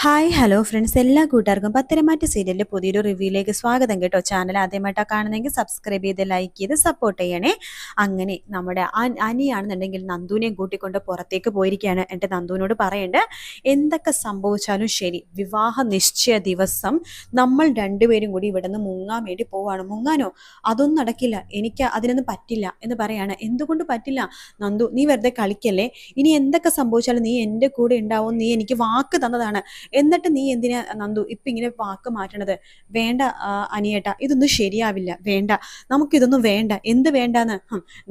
Hi hello friends, എല്ലാ കൂട്ടുകാർക്കും പത്തരമാറ്റ് സീരിയലിൻ്റെ പുതിയൊരു റിവ്യൂയിലേക്ക് സ്വാഗതം കേട്ടോ. ചാനൽ ആദ്യമായിട്ടാണ് കാണുന്നതെങ്കിൽ സബ്സ്ക്രൈബ് ചെയ്ത് ലൈക്ക് ചെയ്ത് സപ്പോർട്ട് ചെയ്യണേ. അങ്ങനെ നമ്മുടെ അനിയാണെന്നുണ്ടെങ്കിൽ നന്ദുവിനെയും കൂട്ടിക്കൊണ്ട് പുറത്തേക്ക് പോയിരിക്കുകയാണ്. എന്നിട്ട് നന്ദുവിനോട് പറയേണ്ടത് എന്തൊക്കെ സംഭവിച്ചാലും ശരി, വിവാഹ നിശ്ചയ ദിവസം നമ്മൾ രണ്ടുപേരും കൂടി ഇവിടെ നിന്ന് മുങ്ങാൻ വേണ്ടി പോവാണ്. മുങ്ങാനോ? അതൊന്നും നടക്കില്ല, എനിക്ക് അതിനൊന്നും പറ്റില്ല എന്ന് പറയാണ്. എന്തുകൊണ്ട് പറ്റില്ല നന്ദു? നീ വെറുതെ കളിക്കല്ലേ. ഇനി എന്തൊക്കെ സംഭവിച്ചാലും നീ എൻ്റെ കൂടെ ഉണ്ടാവും, നീ എനിക്ക് വാക്ക് തന്നതാണ്. എന്നിട്ട് നീ എന്തിനാ നന്ദു ഇപ്പൊ ഇങ്ങനെ വാക്ക് മാറ്റണത്? വേണ്ട അനിയേട്ടാ, ഇതൊന്നും ശരിയാവില്ല. വേണ്ട, നമുക്കിതൊന്നും വേണ്ട. എന്ത് വേണ്ടാന്ന്?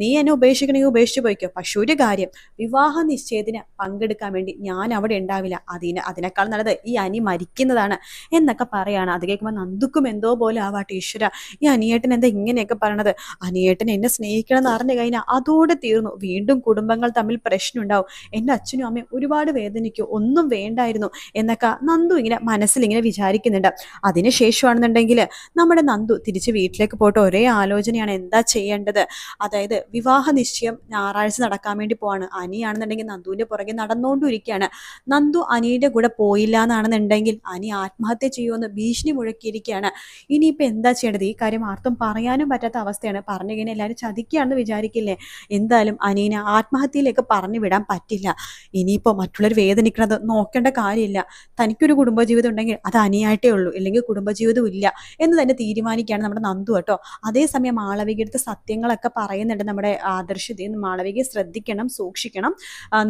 നീ എന്നെ ഉപേക്ഷിക്കണമെങ്കിൽ ഉപേക്ഷിച്ചു പോയിക്കോ. പക്ഷെ ഒരു കാര്യം, വിവാഹ നിശ്ചയത്തിന് പങ്കെടുക്കാൻ വേണ്ടി ഞാൻ അവിടെ ഉണ്ടാവില്ല. അതിനേക്കാൾ നല്ലത് ഈ അനി മരിക്കുന്നതാണ് എന്നൊക്കെ പറയാണ്. അത് കേൾക്കുമ്പോൾ നന്ദുക്കും എന്തോ പോലെ ആവാട്ടെ. ഈശ്വര, ഈ അനിയേട്ടൻ എന്താ ഇങ്ങനെയൊക്കെ പറയണത്? അനിയേട്ടൻ എന്നെ സ്നേഹിക്കണം എന്ന് അറിഞ്ഞു കഴിഞ്ഞാൽ അതോടെ തീർന്നു. വീണ്ടും കുടുംബങ്ങൾ തമ്മിൽ പ്രശ്നം ഉണ്ടാവും. എൻ്റെ അച്ഛനും അമ്മയും ഒരുപാട് വേദനിക്കും. ഒന്നും വേണ്ടായിരുന്നു എന്നൊക്കെ നന്ദു ഇങ്ങനെ മനസ്സിലിങ്ങനെ വിചാരിക്കുന്നുണ്ട്. അതിനുശേഷമാണെന്നുണ്ടെങ്കിൽ നമ്മുടെ നന്ദു തിരിച്ച് വീട്ടിലേക്ക് പോയിട്ട് ഒരേ ആലോചനയാണ്, എന്താ ചെയ്യേണ്ടത്. അതായത് വിവാഹ നിശ്ചയം ഞായറാഴ്ച നടക്കാൻ വേണ്ടി പോവാണ്. അനിയാണെന്നുണ്ടെങ്കിൽ നന്ദുവിന്റെ പുറകെ നടന്നുകൊണ്ടിരിക്കുകയാണ്. നന്ദു അനിയുടെ കൂടെ പോയില്ല എന്നാണെന്നുണ്ടെങ്കിൽ അനി ആത്മഹത്യ ചെയ്യുമെന്ന് ഭീഷണി മുഴക്കിയിരിക്കുകയാണ്. ഇനിയിപ്പോൾ എന്താ ചെയ്യേണ്ടത്? ഈ കാര്യം ആർക്കും പറയാനും പറ്റാത്ത അവസ്ഥയാണ്. പറഞ്ഞു കഴിഞ്ഞാൽ എല്ലാവരും ചതിക്കുകയാണെന്ന് വിചാരിക്കില്ലേ? എന്തായാലും അനീനെ ആത്മഹത്യയിലേക്ക് പറഞ്ഞു വിടാൻ പറ്റില്ല. ഇനിയിപ്പോൾ മറ്റുള്ളവർ വേദനിക്കുന്നത് നോക്കേണ്ട കാര്യമില്ല. തനിക്കൊരു കുടുംബജീവിതം ഉണ്ടെങ്കിൽ അത് അനിയായിട്ടേ ഉള്ളൂ, ഇല്ലെങ്കിൽ കുടുംബജീവിതം ഇല്ല എന്ന് തന്നെ തീരുമാനിക്കുകയാണ് നമ്മുടെ നന്ദു കേട്ടോ. അതേസമയം മാളവികയുടെ സത്യങ്ങളൊക്കെ പറയുന്നുണ്ട് നമ്മുടെ ആദർശ്. മാളവികയെ ശ്രദ്ധിക്കണം, സൂക്ഷിക്കണം.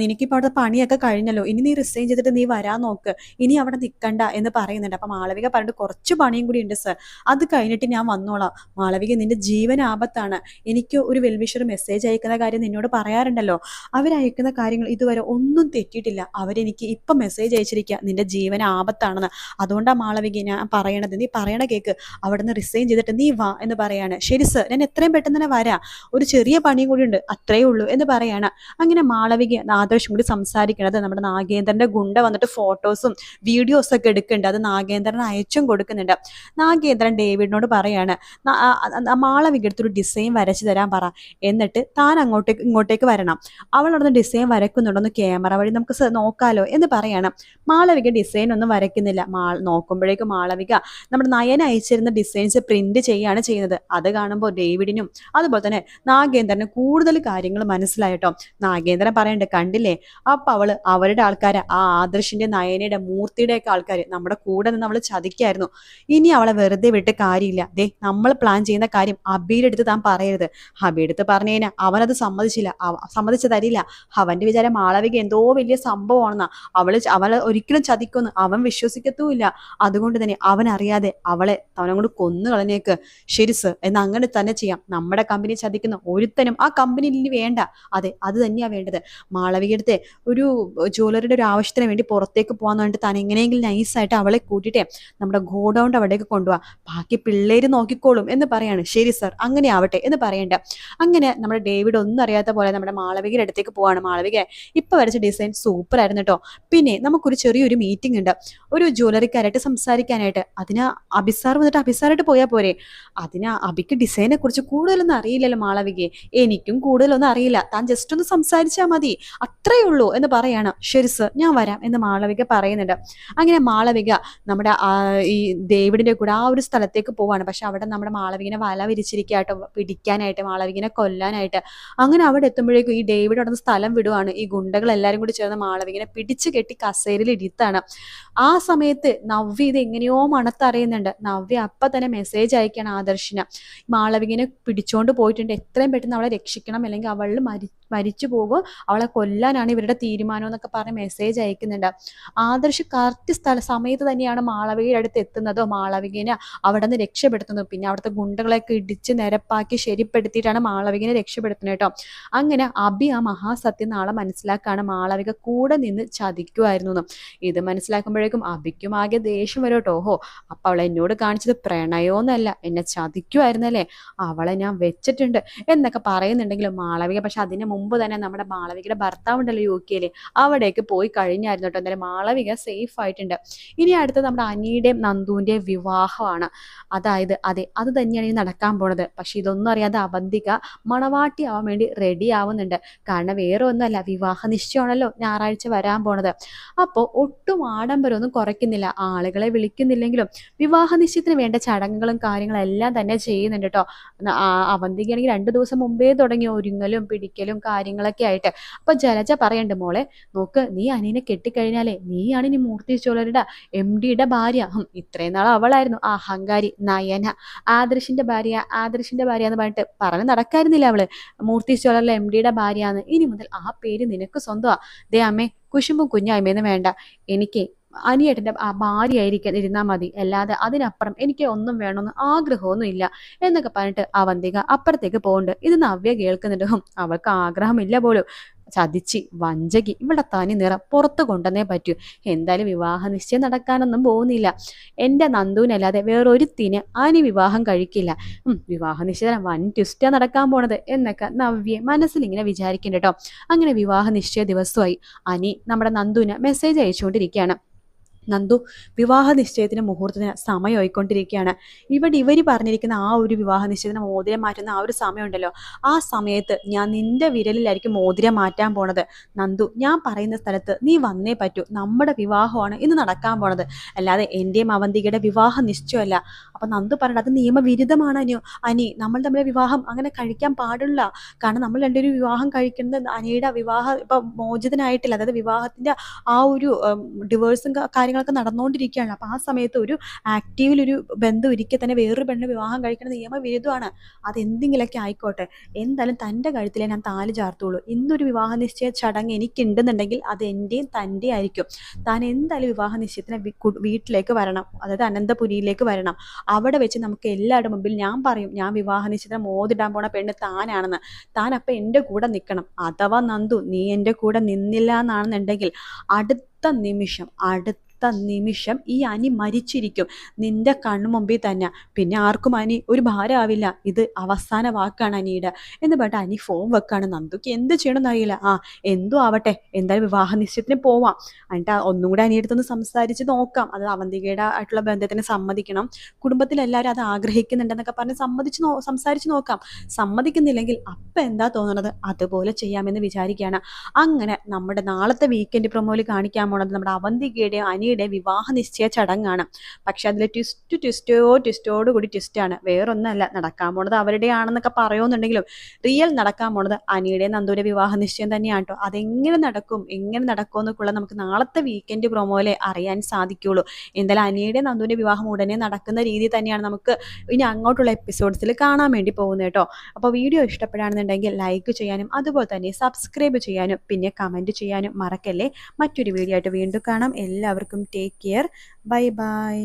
നിനക്കിപ്പോൾ അവിടെ പണിയൊക്കെ കഴിഞ്ഞല്ലോ, ഇനി നീ റിസൈൻ ചെയ്തിട്ട് നീ വരാൻ നോക്ക്, ഇനി അവിടെ നിൽക്കണ്ട എന്ന് പറയുന്നുണ്ട്. അപ്പം മാളവിക പറഞ്ഞിട്ട് കുറച്ച് പണിയും കൂടി ഉണ്ട് സർ, അത് കഴിഞ്ഞിട്ട് ഞാൻ വന്നോളാം. മാളവിക, നിന്റെ ജീവൻ ആപത്താണ്. എനിക്ക് ഒരു വെൽവിഷർ മെസ്സേജ് അയക്കുന്ന കാര്യം നിന്നോട് പറയാറുണ്ടല്ലോ, അവരയക്കുന്ന കാര്യങ്ങൾ ഇതുവരെ ഒന്നും തെറ്റിയിട്ടില്ല. അവരെനിക്ക് ഇപ്പം മെസ്സേജ് അയച്ചിരിക്കുക നിന്റെ ജീവൻ ആപത്താണെന്ന്. അതുകൊണ്ടാണ് മാളവിക ഞാൻ പറയണത്, നീ പറയണ കേക്ക്, അവിടെ നിന്ന് റിസൈൻ ചെയ്തിട്ട് നീ വാ എന്ന് പറയാണ്. ശരി സർ, ഞാൻ എത്രയും പെട്ടെന്ന് തന്നെ വരാം, ഒരു ചെറിയ പണിയും കൂടി ഉണ്ട്, അത്രയേ ഉള്ളൂ എന്ന് പറയാണ്. അങ്ങനെ മാളവിക ആദർശം കൂടി സംസാരിക്കണത് നമ്മുടെ നാഗേന്ദ്രന്റെ ഗുണ്ട വന്നിട്ട് ഫോട്ടോസും വീഡിയോസും ഒക്കെ എടുക്കുന്നുണ്ട്. അത് നാഗേന്ദ്രൻ അയച്ചും കൊടുക്കുന്നുണ്ട്. നാഗേന്ദ്രൻ ഡേവിഡിനോട് പറയാണ്, മാളവിക എടുത്തൊരു ഡിസൈൻ വരച്ചു തരാൻ പറ, എന്നിട്ട് താൻ ഇങ്ങോട്ടേക്ക് വരണം. അവൾ അവിടെ ഡിസൈൻ വരക്കുന്നുണ്ടോന്ന് ക്യാമറ വഴി നമുക്ക് നോക്കാലോ എന്ന് പറയാണ്. മാളവിക ഡിസൈൻ ഒന്നും വരയ്ക്കുന്നില്ല. നോക്കുമ്പോഴേക്കും മാളവിക നമ്മുടെ നയൻ അയച്ചിരുന്ന ഡിസൈൻസ് പ്രിന്റ് ചെയ്യാണ് ചെയ്യുന്നത്. അത് കാണുമ്പോൾ ഡേവിഡിനും അതുപോലെ തന്നെ നാഗേന്ദ്രനും കൂടുതൽ കാര്യങ്ങൾ മനസ്സിലായിട്ടോ. നാഗേന്ദ്രൻ പറയണ്ട്, കണ്ടില്ലേ, അപ്പൊ അവരുടെ ആൾക്കാര്, ആ ആദർശിന്റെ നയനയുടെ മൂർത്തിയുടെ ഒക്കെ ആൾക്കാർ നമ്മുടെ കൂടെ നിന്ന് അവള് ചതിക്കായിരുന്നു. ഇനി അവളെ വെറുതെ വിട്ട് കാര്യമില്ല. നമ്മൾ പ്ലാൻ ചെയ്യുന്ന കാര്യം അബിയുടെ അടുത്ത് താൻ പറയരുത്. അബിയുടെ പറഞ്ഞു കഴിഞ്ഞാൽ അവനത് സമ്മതിച്ചു തരില്ല. അവന്റെ വിചാരം മാളവിക എന്തോ വലിയ സംഭവമാണെന്നാ. അവള് ഒരിക്കലും ചതിക്കൊന്നും അവൻ വിശ്വസിക്കത്തുമില്ല. അതുകൊണ്ട് തന്നെ അവൻ അറിയാതെ അവനെ കൊണ്ട് കൊന്നു കളഞ്ഞേക്ക്. ശരി സർ, എന്ന് അങ്ങനെ തന്നെ ചെയ്യാം. നമ്മുടെ കമ്പനി ചതിക്കുന്ന ഒരുത്തനും ആ കമ്പനിയിൽ ഇനി വേണ്ട. അതെ, അത് തന്നെയാ വേണ്ടത്. മാളവികടുത്തെ ഒരു ജ്വല്ലറിയുടെ ഒരു ആവശ്യത്തിന് വേണ്ടി പുറത്തേക്ക് പോകാന്ന് പറഞ്ഞിട്ട് താൻ എങ്ങനെയെങ്കിലും നൈസായിട്ട് അവളെ കൂട്ടിയിട്ടേ നമ്മുടെ ഗോഡൗണ്ട് അവിടേക്ക് കൊണ്ടുപോവാ, ബാക്കി പിള്ളേര് നോക്കിക്കോളും എന്ന് പറയാണ്. ശരി സർ, അങ്ങനെ ആവട്ടെ എന്ന് പറയണ്ട. അങ്ങനെ നമ്മുടെ ഡേവിഡ് ഒന്നും അറിയാത്ത പോലെ നമ്മുടെ മാളവികയുടെ അടുത്തേക്ക് പോവാണ്. മാളവിക, ഇപ്പൊ വരച്ച ഡിസൈൻ സൂപ്പർ ആയിരുന്നു കേട്ടോ. പിന്നെ നമുക്കൊരു ചെറിയൊരു മീറ്റിംഗ് ഉണ്ട്, ഒരു ജ്വല്ലറിക്കാരായിട്ട് സംസാരിക്കാനായിട്ട്. അതിന് അഭിസാർ വന്നിട്ട് അഭിസാറായിട്ട് പോയാൽ പോരെ? അതിന് അബിക്ക് ഡിസൈനെ കുറിച്ച് കൂടുതലൊന്നും അറിയില്ലല്ലോ മാളവികയെ. എനിക്കും കൂടുതലൊന്നും അറിയില്ല, താൻ ജസ്റ്റ് ഒന്ന് സംസാരിച്ചാൽ മതി, അത്രയേ ഉള്ളൂ എന്ന് പറയാണ്. ശരി സർ, ഞാൻ വരാം എന്ന് മാളവിക പറയുന്നുണ്ട്. അങ്ങനെ മാളവിക നമ്മുടെ ഈ ഡേവിഡിന്റെ കൂടെ ആ ഒരു സ്ഥലത്തേക്ക് പോവാണ്. പക്ഷെ അവിടെ നമ്മുടെ മാളവികനെ വല വിരിച്ചിരിക്കാട്ടോ, പിടിക്കാനായിട്ട്, മാളവികനെ കൊല്ലാനായിട്ട്. അങ്ങനെ അവിടെ എത്തുമ്പോഴേക്കും ഈ ഡേവിഡ് അവിടെ നിന്ന് സ്ഥലം വിടുവാണ്. ഈ ഗുണ്ടകൾ എല്ലാവരും കൂടി ചേർന്ന് മാളവികനെ പിടിച്ചു കെട്ടി കസേരയിൽ ഇരുത്താണ്. ആ സമയത്ത് നവ്യ ഇത് എങ്ങനെയോ മണത്തറിയുന്നുണ്ട്. നവ്യ അപ്പൊ തന്നെ മെസ്സേജ് അയക്കാണ് ആദർശിന്, മാളവികനെ പിടിച്ചോണ്ട് പോയിട്ടുണ്ട്, എത്രയും പെട്ടെന്ന് അവളെ രക്ഷിക്കണം, അല്ലെങ്കിൽ അവൾ മരിച്ചു പോകും, അവളെ കൊല്ലാനാണ് ഇവരുടെ തീരുമാനം എന്നൊക്കെ പറഞ്ഞ് മെസ്സേജ് അയക്കുന്നുണ്ട്. ആദർശ് കറക്റ്റ് സമയത്ത് തന്നെയാണ് മാളവികയുടെ അടുത്ത് എത്തുന്നതോ മാളവികനെ അവിടെ നിന്ന് രക്ഷപ്പെടുത്തുന്നത്. പിന്നെ അവിടുത്തെ ഗുണ്ടകളെയൊക്കെ ഇടിച്ച് നിരപ്പാക്കി ശരിപ്പെടുത്തിയിട്ടാണ് മാളവികനെ രക്ഷപ്പെടുത്തുന്നത് കേട്ടോ. അങ്ങനെ അബി ആ മഹാസത്യം നാളെ മനസ്സിലാക്കാണ്, മാളവിക കൂടെ നിന്ന് ചതിക്കുമായിരുന്നു. ഇത് മനസ്സിലാക്കുമ്പോഴേക്കും അബിക്കും ആകെ ദേഷ്യം വരും കേട്ടോ. ഓഹോ, അപ്പൊ അവളെ എന്നോട് കാണിച്ചത് പ്രണയമൊന്നല്ല, എന്നെ ചതിക്കുമായിരുന്നല്ലേ, അവളെ ഞാൻ വെച്ചിട്ടുണ്ട് എന്നൊക്കെ പറയുന്നുണ്ടെങ്കിലും മാളവിക പക്ഷെ അതിന് മുമ്പ് തന്നെ നമ്മുടെ മാളവികയുടെ ഭർത്താവുണ്ടല്ലോ UK അവിടേക്ക് പോയി കഴിഞ്ഞായിരുന്നു കേട്ടോ. എന്തായാലും മാളവിക സേഫ് ആയിട്ടുണ്ട്. ഇനി അടുത്തത് നമ്മുടെ അനിയുടെയും നന്ദുവിന്റെയും വിവാഹമാണ്. അതായത് അത് തന്നെയാണ് ഇനി നടക്കാൻ പോണത്. പക്ഷെ ഇതൊന്നും അറിയാതെ അവന്തിക മണവാട്ടി ആവാൻ വേണ്ടി റെഡി ആവുന്നുണ്ട്. കാരണം വേറെ ഒന്നുമല്ല, വിവാഹ നിശ്ചയമാണല്ലോ ഞായറാഴ്ച വരാൻ പോണത്. അപ്പോൾ ഒട്ടും ആഡംബരമൊന്നും കുറയ്ക്കുന്നില്ല. ആളുകളെ വിളിക്കുന്നില്ലെങ്കിലും വിവാഹ നിശ്ചയത്തിന് വേണ്ട ചടങ്ങുകളും കാര്യങ്ങളും എല്ലാം തന്നെ ചെയ്യുന്നുണ്ട് കേട്ടോ. അവന്തികയാണെങ്കിൽ 2 ദിവസം മുമ്പേ തുടങ്ങി ഒരുങ്ങലും പിടിക്കലും കാര്യങ്ങളൊക്കെ ആയിട്ട്. അപ്പൊ ജലജ പറയണ്ട്, മോളെ നോക്ക്, നീ അനിയനെ കെട്ടിക്കഴിഞ്ഞാലേ നീയാണ് ഇനി മൂർത്തി ജ്വല്ലറിയുടെ MDയുടെ ഭാര്യ. ഇത്രയും നാൾ അവളായിരുന്നു അഹങ്കാരി നയന, ആദർശിന്റെ ഭാര്യ എന്ന് പറഞ്ഞിട്ട് പറഞ്ഞ് നടക്കായിരുന്നില്ല അവള് മൂർത്തി ജ്വല്ലറിലെ MDയുടെ ഭാര്യയാണ്. ഇനി മുതൽ ആ പേര് നിനക്ക് സ്വന്തമാ. ദേ അമ്മേ, കുശുമ്പും കുഞ്ഞായ്മയൊന്നും വേണ്ട. എനിക്ക് അനിയേട്ടന്റെ ആ ഭാര്യയായിരിക്കാൻ ഇരുന്നാൽ മതി, അല്ലാതെ അതിനപ്പുറം എനിക്ക് ഒന്നും വേണമെന്ന് ആഗ്രഹമൊന്നും ഇല്ല എന്നൊക്കെ പറഞ്ഞിട്ട് അവന്തിക അപ്പുറത്തേക്ക് പോകുന്നുണ്ട്. ഇത് നവ്യ കേൾക്കുന്നുണ്ട്. അവൾക്ക് ആഗ്രഹമില്ല പോലും. ചതിച്ച് വഞ്ചകി, ഇവിടെ തനി നിറം പുറത്തു കൊണ്ടുവന്നേ പറ്റൂ. എന്തായാലും വിവാഹ നിശ്ചയം നടക്കാനൊന്നും പോകുന്നില്ല. എൻ്റെ നന്ദുവിനല്ലാതെ വേറൊരുത്തിന് അനി വിവാഹം കഴിക്കില്ല. വിവാഹ നിശ്ചയം വൻ ട്വിസ്റ്റാ നടക്കാൻ പോണത് എന്നൊക്കെ നവ്യെ മനസ്സിലിങ്ങനെ വിചാരിക്കണ്ട കേട്ടോ. അങ്ങനെ വിവാഹ നിശ്ചയ ദിവസമായി. അനി നമ്മുടെ നന്ദുവിന് മെസ്സേജ് അയച്ചുകൊണ്ടിരിക്കുകയാണ്. നന്ദു, വിവാഹ നിശ്ചയത്തിന് മുഹൂർത്തത്തിന് സമയമായിക്കൊണ്ടിരിക്കുകയാണ്. ഇവർ പറഞ്ഞിരിക്കുന്ന ആ ഒരു വിവാഹ നിശ്ചയത്തിന് മോതിരം മാറ്റുന്ന ആ ഒരു സമയമുണ്ടല്ലോ, ആ സമയത്ത് ഞാൻ നിന്റെ വിരലിലായിരിക്കും മോതിരം മാറ്റാൻ പോണത്. നന്ദു, ഞാൻ പറയുന്ന സ്ഥലത്ത് നീ വന്നേ പറ്റൂ. നമ്മുടെ വിവാഹമാണ് ഇന്ന് നടക്കാൻ പോണത്, അല്ലാതെ എൻ്റെയും അവന്തികയുടെ വിവാഹ നിശ്ചയമല്ല. അപ്പൊ നന്ദു പറഞ്ഞത് അത് നിയമവിരുദ്ധമാണ് അനി. നമ്മൾ തമ്മിലെ വിവാഹം അങ്ങനെ കഴിക്കാൻ പാടില്ല. കാരണം നമ്മൾ രണ്ടുപേരും വിവാഹം കഴിക്കുന്നത് അനിയുടെ വിവാഹം ഇപ്പൊ മോചിതനായിട്ടില്ല. അതായത് വിവാഹത്തിന്റെ ആ ഒരു ഡിവേഴ്സും കാര്യങ്ങളൊക്കെ നടന്നുകൊണ്ടിരിക്കുകയാണ്. അപ്പൊ ആ സമയത്ത് ഒരു ആക്റ്റീവിലൊരു ബന്ധം ഒരിക്കൽ തന്നെ വേറൊരു പെണ്ണിനെ വിവാഹം കഴിക്കുന്നത് നിയമവിരുദ്ധമാണ്. അതെന്തെങ്കിലുമൊക്കെ ആയിക്കോട്ടെ, എന്തായാലും തൻ്റെ കഴുത്തിലേ ഞാൻ താലി ചാർത്തുള്ളൂ. ഇന്നൊരു വിവാഹ നിശ്ചയ ചടങ്ങ് എനിക്കുണ്ടെന്നുണ്ടെങ്കിൽ അത് എൻ്റെയും തൻ്റെ ആയിരിക്കും. താൻ എന്തായാലും വിവാഹ നിശ്ചയത്തിന് വീട്ടിലേക്ക് വരണം, അതായത് അനന്തപുരിയിലേക്ക് വരണം. അവിടെ വെച്ച് നമുക്ക് എല്ലാവരുടെ മുമ്പിൽ ഞാൻ പറയും, ഞാൻ വിവാഹ നിശ്ചയത്തിന് മോതിടാൻ പോണ പെണ്ണ് താനാണെന്ന്. താൻ അപ്പം എൻ്റെ കൂടെ നിൽക്കണം. അഥവാ നന്ദു നീ എൻ്റെ കൂടെ നിന്നില്ല എന്നാണെന്നുണ്ടെങ്കിൽ അടുത്ത നിമിഷം ഈ അനി മരിച്ചിരിക്കും നിന്റെ കണ്ണുമുമ്പിൽ തന്നെ. പിന്നെ ആർക്കും അനി ഒരു ഭാരമാവില്ല. ഇത് അവസാന വാക്കാണ് അനിയുടെ എന്ന് പറഞ്ഞിട്ട് അനി ഫോൺ വെക്കാണ്. നന്ദുക്ക് എന്ത് ചെയ്യണമെന്ന് അറിയില്ല. എന്തോ ആവട്ടെ, എന്തായാലും വിവാഹ നിശ്ചയത്തിന് പോവാം. എന്നിട്ട് ഒന്നും കൂടെ അനിയടുത്തൊന്ന് സംസാരിച്ച് നോക്കാം. അത് അവന്തികയുടെ ആയിട്ടുള്ള ബന്ധത്തിന് സമ്മതിക്കണം, കുടുംബത്തിലെല്ലാവരും അത് ആഗ്രഹിക്കുന്നുണ്ടെന്നൊക്കെ പറഞ്ഞ് സംസാരിച്ച് നോക്കാം. സമ്മതിക്കുന്നില്ലെങ്കിൽ അപ്പം എന്താ തോന്നുന്നത് അതുപോലെ ചെയ്യാമെന്ന് വിചാരിക്കുകയാണ്. അങ്ങനെ നമ്മുടെ നാളത്തെ വീക്കെൻഡ് പ്രൊമോയിൽ കാണിക്കാൻ പോണത് നമ്മുടെ അവന്തികയുടെ അനിയുടെ വിവാഹ നിശ്ചയ ചടങ്ങാണ്. പക്ഷെ അതിൽ ട്വിസ്റ്റോട് കൂടി ട്വിസ്റ്റാണ്. വേറൊന്നല്ല, നടക്കാൻ പോണത് അവരുടെ ആണെന്നൊക്കെ പറയുന്നുണ്ടെങ്കിലും റിയൽ നടക്കാൻ പോണത് അനിയുടെ നന്ദുവിന്റെ വിവാഹ നിശ്ചയം തന്നെയാണ് കേട്ടോ. എങ്ങനെ നടക്കും എന്നൊക്കെയുള്ള നമുക്ക് നാളത്തെ വീക്കെൻഡ് പ്രൊമോയിലെ അറിയാൻ സാധിക്കുള്ളൂ. എന്തായാലും അനിയുടെ നന്ദുവിന്റെ വിവാഹം ഉടനെ നടക്കുന്ന രീതി തന്നെയാണ് നമുക്ക് ഇനി അങ്ങോട്ടുള്ള എപ്പിസോഡ്സിൽ കാണാൻ വേണ്ടി പോകുന്നത് കേട്ടോ. അപ്പോൾ വീഡിയോ ഇഷ്ടപ്പെടുകയാണെന്നുണ്ടെങ്കിൽ ലൈക്ക് ചെയ്യാനും അതുപോലെ തന്നെ സബ്സ്ക്രൈബ് ചെയ്യാനും പിന്നെ കമൻറ്റ് ചെയ്യാനും മറക്കല്ലേ. മറ്റൊരു വീഡിയോ ആയിട്ട് വീണ്ടും കാണാം. എല്ലാവർക്കും ടേക്ക് കെയർ. Bye bye.